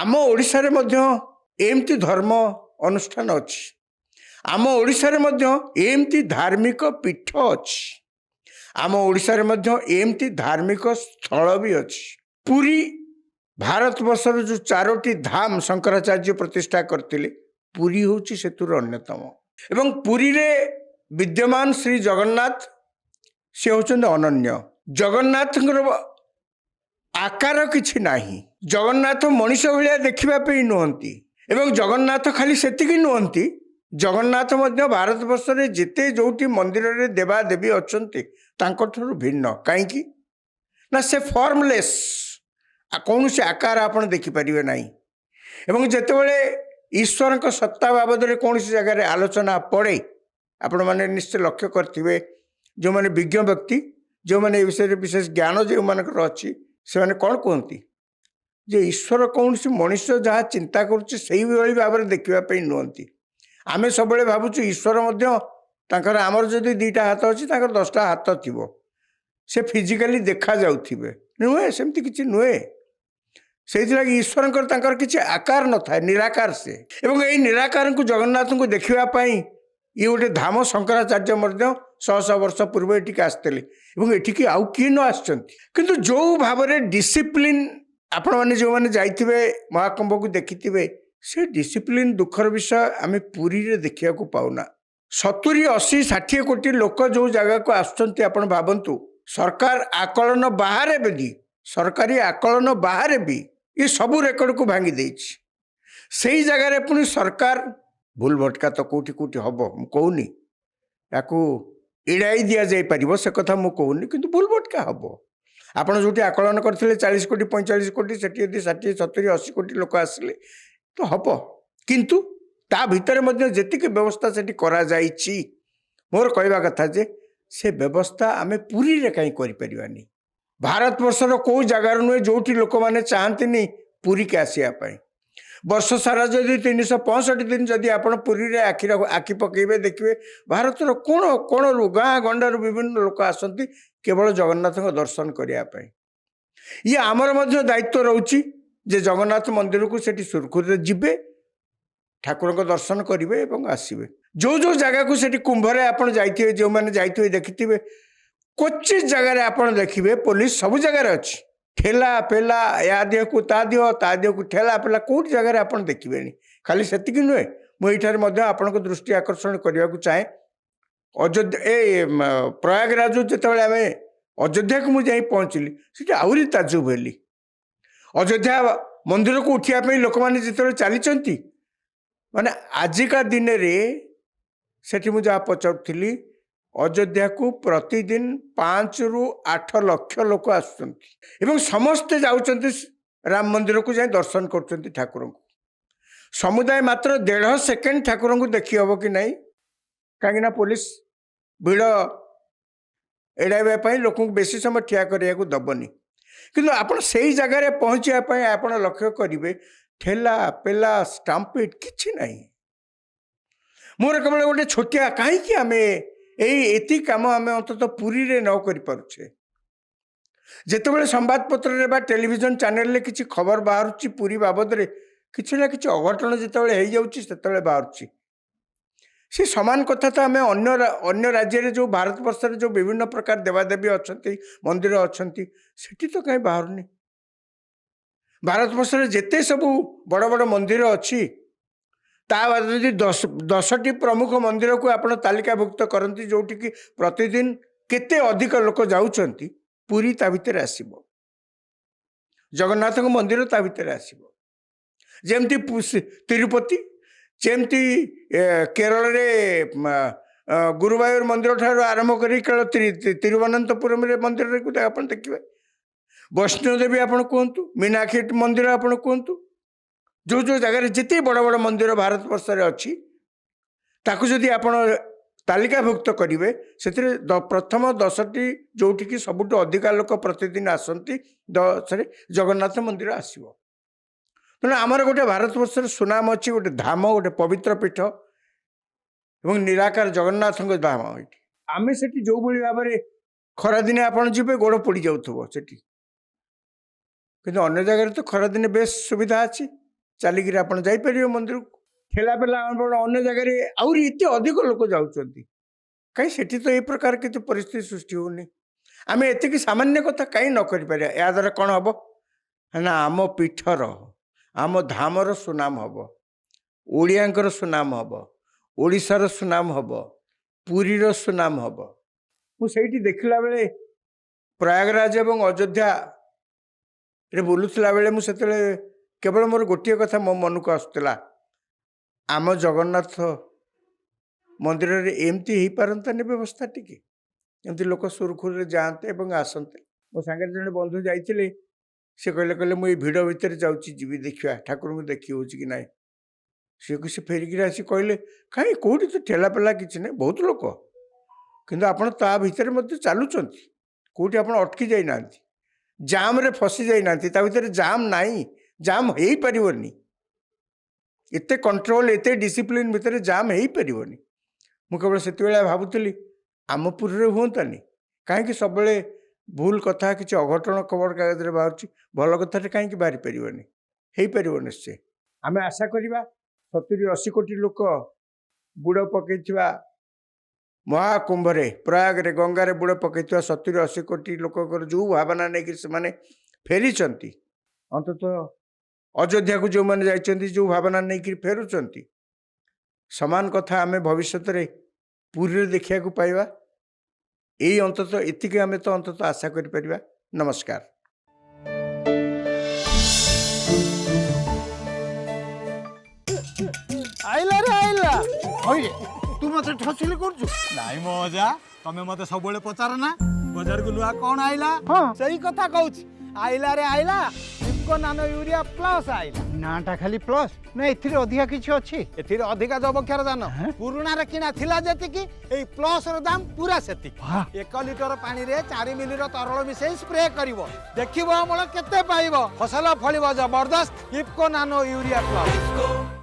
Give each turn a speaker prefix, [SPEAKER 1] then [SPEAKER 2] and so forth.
[SPEAKER 1] आम ओडिशारे मध्य एमती धर्म अनुष्ठान अच्छी आम ओडिशारे मध्य एमती धार्मिक पीठ अच्छी आम ओडिशारे मध्य एमती धार्मिक स्थल भी अच्छी पुरी भारत वर्षर जो चारोटी धाम शंकराचार्य प्रतिष्ठा करते पुरी हूँ से अन्यतम एवं पुरी रे विद्यमान श्री जगन्नाथ से होचंद अनन्य जगन्नाथ आकार किछि नाही जगन्नाथ मनीष भाया देखा नुहति एवं जगन्नाथ खाली सेतिकी नुहति जगन्नाथ मध्य भारत वर्ष रे जिते जोटी मंदिर रे देवादेवी अछंती तांको ठुर भिन्न कहीं ना से फॉर्मलेस कौन से आकार आपण देखि परिबे नाही एवं जेतेबेले ईश्वर का सत्ता बाबद में कौन सी जगह आलोचना पड़े आपण मैंने निश्चय लक्ष्य करेंगे जो मैंने विज्ञ व्यक्ति जो मैंने ए विषय विशेष ज्ञान जो मानकर अच्छी से मैंने कौन कहती जे ईश्वर कौन सी मनुष्य जहाँ चिंता करुँच भाव में देखापी नुहति आम सब भावुँ ईश्वर आमर जदि 2टा हाथ अच्छी 10टा हाथ थी से फिजिकाली देखा जाऊे नुहे सेमती किसी नुहे से ईश्वर किसी आकार न था निराकार से एवं यही निराकार को जगन्नाथ को देखापी ये गोटे धाम शंकराचार्य 100 वर्ष पूर्व ये आसते एठिकी आउ किए न आसु जो भाव में डिसिप्लिन आपण मैंने जो मैंने जाइए महाकुंभ को देखिथे से डिसिप्लिन दुखर विषय आम पुरी रे देखा पाऊना 70, 80, 60 कोटी लोक जो जगह को आसुँच आप भावतु सरकार आकलन बाहर भी सरकारी आकलन बाहर भी ये सबू रेकर्ड को भांगी देछि से जगार पुणी सरकार भूल भटका तो कौटी कौटी हम कहूनी या एड़ाई दि जापर से कथा मुझे कहूनी कि भूल भटका हम आपड़ जो आकलन करते 40 कोटी 45 कोटी से 60, 70, 80 कोटी लोक आसिले तो हम किंतु ता भितर जी व्यवस्था से मोर कहवा कथा जे से व्यवस्था आम पुरी रे कहीं करें भारत वर्षर कौ जगार नुहे जो लोक मैंने चाहती पुरी के आसापी वर्ष सारा जदि 365 दिन जदि आप पुरी रे आखि पकईबे देखिए भारतर कोण कोण गाँ गंडार विभिन्न लोक आसती केवल जगन्नाथ दर्शन करने ये आमर दायित्व रोचे जे जगन्नाथ मंदिर को सेठी सुरखुरी जिबे ठाकुर को दर्शन करेंगे और आसवे जो जगह को सेठी कुंभरे आप जाइए जो मैंने जाइए देखिथे क्वचित जगार आप देखिए पुलिस सब जगार अच्छी ठेला पेला या दिह को ता दिह को ठेला पेला कौट जगह आप देखिए खाली से नुहे मुझे आपण को दृष्टि आकर्षण करने को चाहे अयोध्या ए प्रयागराज जो आम अयोध्या को मुझे पहुँचली से आहरी ताजुब हेली अयोध्या मंदिर को उठापी लोक मैंने जो चली माने आजिका दिन रे सेठी मुझे पचारुली अयोध्या को प्रतिदिन 5 ରୁ 8 लाख लोक आसुँच समस्ते जाऊँच राम मंदिर को जाए दर्शन कर ठाकुर को समुदाय मात्र 1.5 सेकेंड ठाकुर को देखी हम कि नहीं कहीं पुलिस भिड़ एड़ाइवाई लोक बेसी समय ठिया करने दबनी किंतु आप से जगार पहुँचापी आप लक्ष्य करेंगे ठेला पेला स्टाम्पेड किछि नहीं मोर केवल गोटे छोटिया कहीं आम एति काम आम अंततः पुरी रे न कर पारुछे जेतेबेले संवादपत्र रे टेलीविजन चैनल किसी खबर बाहर पुरी बाबद रे किसी ना किसी अघटन जितेबाला हो जाऊँगी से बाहर से सामान कथा तो आम अन्य राज्य रे जो भारत वर्ष जो विभिन्न प्रकार देवादेवी अच्छा मंदिर अच्छा सेठी तो कहीं बाहर भारत वर्ष जिते सब बड़ बड़ मंदिर अच्छी तादी 10टी प्रमुख मंदिर को आप तालिकाभुक्त करती जोटि कि प्रतिदिन केते अधिक लोक जाऊँच पुरी ता भितर आसब जगन्नाथ मंदिर ता भितर आसब जमती तिरुपति जमती केरल रे गुरुवायूर मंदिर ठार आरंभ कर तिरुवनंतपुरम मंदिर को आप देखिए वैष्णोदेवी आप कहतु मीनाक्षी मंदिर आप कहतु जो जगह जिते बड़ बड़ मंदिर भारत वर्ष अच्छी ताकू जदि आप तालिकाभुक्त करेंगे से प्रथम 10टी जोटि कि सबुठ अधिका लोक प्रतिदिन आसती 10 जगन्नाथ मंदिर आसो तेना आमर गोटे भारत वर्ष सुनाम अच्छी गोटे धाम गोटे पवित्र पीठ और निराकार जगन्नाथ धाम ये आम से जो भाव में खरादिने आप जी गोड़ पड़ जाऊ कि अन्य जगह तो खरादिने बेस सुविधा अच्छी ଚାଲିକିରି ଆପଣ ଯାଇପାରିବେ ମନ୍ଦିରକୁ। ଠେଲା ପେଲା ଅନ୍ୟ ଜାଗାରେ ଆହୁରି ଏତେ ଅଧିକ ଲୋକ ଯାଉଛନ୍ତି, କାହିଁ ସେଠି ତ ଏ ପ୍ରକାର କିଛି ପରିସ୍ଥିତି ସୃଷ୍ଟି ହେଉନି। ଆମେ ଏତିକି ସାମାନ୍ୟ କଥା କାହିଁ ନ କରିପାରିବା? ଏହା ଦ୍ୱାରା କ'ଣ ହେବ ନା ଆମ ପୀଠର ଆମ ଧାମର ସୁନାମ ହେବ, ଓଡ଼ିଆଙ୍କର ସୁନାମ ହେବ, ଓଡ଼ିଶାର ସୁନାମ ହେବ, ପୁରୀର ସୁନାମ ହେବ। ମୁଁ ସେଇଠି ଦେଖିଲା ବେଳେ ପ୍ରୟାଗରାଜ ଏବଂ ଅଯୋଧ୍ୟାରେ ବୁଲୁଥିଲା ବେଳେ ମୁଁ ସେତେବେଳେ କେବଳ ମୋର ଗୋଟିଏ କଥା ମୋ ମନକୁ ଆସୁଥିଲା, ଆମ ଜଗନ୍ନାଥ ମନ୍ଦିରରେ ଏମିତି ହେଇପାରନ୍ତାନି ବ୍ୟବସ୍ଥା ଟିକେ, ଏମିତି ଲୋକ ସୁରୁଖୁରୁରେ ଯାଆନ୍ତେ ଏବଂ ଆସନ୍ତେ। ମୋ ସାଙ୍ଗରେ ଜଣେ ବନ୍ଧୁ ଯାଇଥିଲେ, ସେ କହିଲେ ମୁଁ ଏଇ ଭିଡ଼ ଭିତରେ ଯାଉଛି, ଯିବି ଦେଖିବା ଠାକୁରଙ୍କୁ ଦେଖି ହେଉଛି କି ନାହିଁ। ସେ ଫେରିକିରି ଆସି କହିଲେ କାହିଁ କେଉଁଠି ତ ଠେଲା ପେଲା କିଛି ନାହିଁ, ବହୁତ ଲୋକ, କିନ୍ତୁ ଆପଣ ତା ଭିତରେ ମଧ୍ୟ ଚାଲୁଛନ୍ତି, କେଉଁଠି ଆପଣ ଅଟକି ଯାଇନାହାନ୍ତି, ଜାମ୍ରେ ଫସି ଯାଇନାହାନ୍ତି। ତା ଭିତରେ ଜାମ୍ ନାହିଁ, ଜାମ୍ ହେଇପାରିବନି, ଏତେ କଣ୍ଟ୍ରୋଲ ଏତେ ଡିସିପ୍ଲିନ୍ ଭିତରେ ଜାମ୍ ହେଇପାରିବନି। ମୁଁ କେବଳ ସେତେବେଳେ ଭାବୁଥିଲି ଆମ ପୁରୀରେ ହୁଅନ୍ତାନି କାହିଁକି? ସବୁବେଳେ ଭୁଲ କଥା କିଛି ଅଘଟଣ ଖବରକାଗଜରେ ବାହାରୁଛି, ଭଲ କଥାରେ କାହିଁକି ବାହାରି ପାରିବନି? ହେଇପାରିବ ନିଶ୍ଚୟ। ଆମେ ଆଶା କରିବା 70-80 କୋଟି ଲୋକ ବୁଡ଼ ପକାଇଥିବା ମହାକୁମ୍ଭରେ, ପ୍ରୟାଗରେ, ଗଙ୍ଗାରେ ବୁଡ଼ ପକାଇଥିବା 70-80 କୋଟି ଲୋକଙ୍କର ଯେଉଁ ଭାବନା ନେଇକି ସେମାନେ ଫେରିଛନ୍ତି, ଅନ୍ତତଃ ଅଯୋଧ୍ୟାକୁ ଯେଉଁମାନେ ଯାଇଛନ୍ତି ଯେଉଁ ଭାବନା ନେଇକି ଫେରୁଛନ୍ତି, ସମାନ କଥା ଆମେ ଭବିଷ୍ୟତରେ ପୁରୀରେ ଦେଖିବାକୁ ପାଇବା। ଏଇ ଅନ୍ତତଃ ଏତିକି ଆମେ ତ ଅନ୍ତତଃ ଆଶା କରିପାରିବା। ନମସ୍କାର।
[SPEAKER 2] आइला रे आइला
[SPEAKER 3] ହଇରେ ତୁ ମତେ ଠସିଲି କରୁଛୁ?
[SPEAKER 2] ନାଇଁ ମୋ ଅଜା, ତମେ ମତେ ସବୁବେଳେ ପଚାର ନା ବଜାରକୁ ନୂଆ କଣ ଆଇଲା?
[SPEAKER 3] ହଁ।
[SPEAKER 2] ସେଇ କଥା କହୁଛି। ଆଇଲା ରେ ଆଇଲା ଇଫ୍କୋ ନାନୋ ୟୁରିଆ ପ୍ଲସ୍ ଆଇଲା।
[SPEAKER 3] ନାଟା ଖାଲି ପ୍ଲସ୍ ନା ଏଥିରେ ଅଧିକା କିଛି ଅଛି?
[SPEAKER 2] ଏଥିରେ ଅଧିକା ଯବକ୍ଷାର ଦାନ। ପୁରୁଣାରେ କିଣା ଥିଲା ଯେତିକି, ଏଇ ପ୍ଲସ୍ ର ଦାମ ପୁରା ସେତିକି। 1 ଲିଟର ପାଣିରେ 4 ମିଲିର ତରଳ ମିଶେଇ ସ୍ପ୍ରେ କରିବ, ଦେଖିବ ଅମଳ କେତେ ପାଇବ। ଫସଲ ଫଳିବ ଜବରଦସ୍ତ। IFFCO nano urea plus.